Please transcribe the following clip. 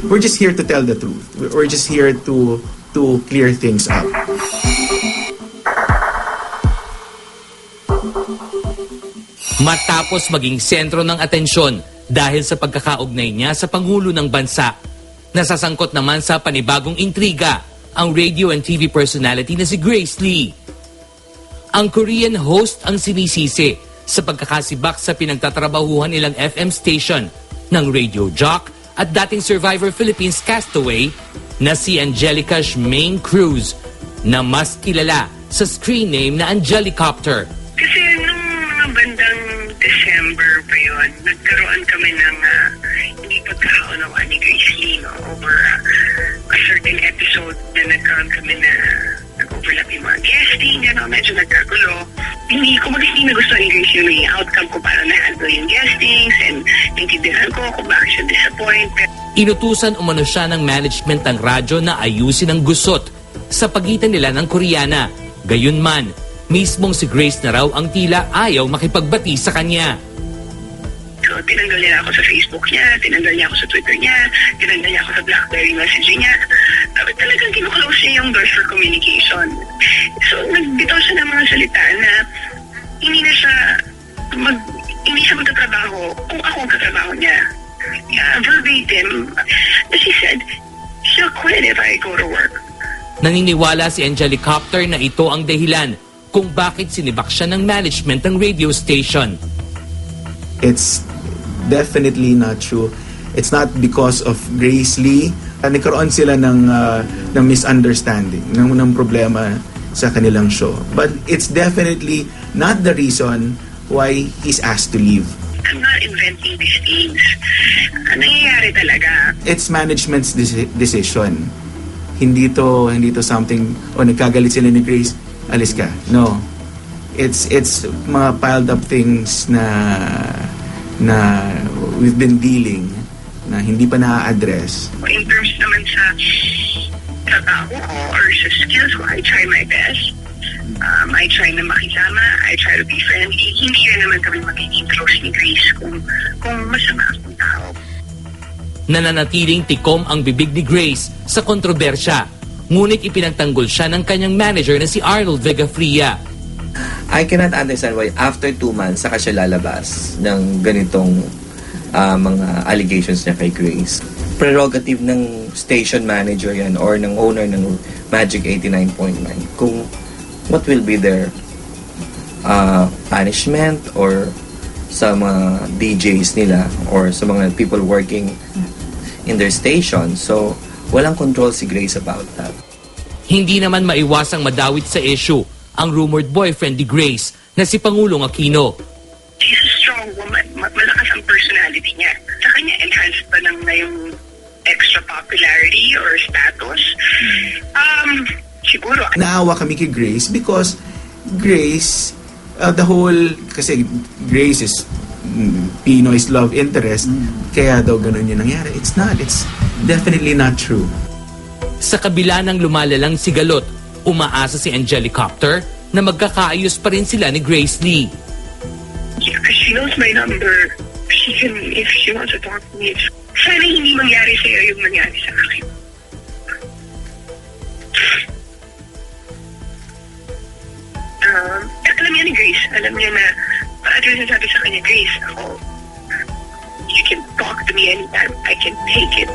we're just here to tell the truth. We're just here to clear things up. Matapos maging sentro ng atensyon dahil sa pagkakaugnay niya sa Pangulo ng Bansa, nasasangkot naman sa panibagong intriga ang radio and TV personality na si Grace Lee. Ang Korean host ang sinisisi sa pagkakasibak sa pinagtatrabahuhan nilang FM station ng radio jock at dating Survivor Philippines castaway na si Angelica Shmaine Cruz na mas kilala sa screen name na Angelicopter. Kasi nung mga bandang December pa yun, nagkaroon kami ng hindi pagkakaunawaan ni Grace Lee over a certain episode na nagkaroon kami na nag-overlap yung mga guesting, medyo nagkagulo. Hindi na gusto ni Grace yung outcome ko para na-handle yung guestings and naintindihan ko kung bakit siya disappointed. Inutusan umano siya ng management ng radyo na ayusin ang gusot sa pagitan nila ng Koreana. Gayunman, mismong si Grace na raw ang tila ayaw makipagbati sa kanya. So, tinanggal niya ako sa Facebook niya, tinanggal niya ako sa Twitter niya, tinanggal niya ako sa BlackBerry messaging niya. Talagang kinuklose niya yung doors for communication. So, nagbitaw siya ng mga salita na hindi siya magtatrabaho kung ako ang katrabaho niya. Verbatim, she said, she'll quit if I go to work. Naniniwala si Angelicopter na ito ang dahilan kung bakit sinibak siya ng management ng radio station. It's definitely not true. It's not because of Grace Lee. Nagkaroon sila ng misunderstanding, ng problema sa kanilang show. But it's definitely not the reason why he's asked to leave. I'm not inventing these things. Nangyayari talaga. It's management's decision. Hindi to something, nagkagalit sila ni Grace, alis ka. No. It's mga piled up things na we've been dealing na hindi pa na-address. In terms naman sa trabaho ko or sa skills ko, I try my best. I try na makisama, I try to be friendly. Hindi rin naman kami magiging close ni Grace kung masama akong tao. Nananatiling tikom ang bibig ni Grace sa kontrobersya. Ngunit ipinagtanggol siya ng kanyang manager na si Arnold Vegafria. I cannot understand why after 2 months saka siya lalabas ng ganitong mga allegations niya kay Grace. Prerogative ng station manager yan or ng owner ng Magic 89.9 kung what will be their punishment or sa mga DJs nila or sa mga people working in their station. So, walang control si Grace about that. Hindi naman maiwasang madawit sa issue ang rumored boyfriend ni Grace na si Pangulong Aquino. She's a strong woman. Malakas ang personality niya. Sa kanya, enhanced pa ng ngayong extra popularity or status. Siguro. Naawa kami kay Grace because Grace, kasi Grace is Pinoy's love interest, kaya daw ganun yung nangyari. It's not. It's definitely not true. Sa kabila ng lumalalang sigalot, umaasa si Angelicopter na magkakaayos pa rin sila ni Grace Lee. Yeah, she knows my number. She can, if she wants to talk to me, sana hindi mangyari sa'yo yung mangyari sa akin. Alam niya ni Grace. Alam niya na, paano rin sabi sa kanya, Grace, you can talk to me anytime. I can take it.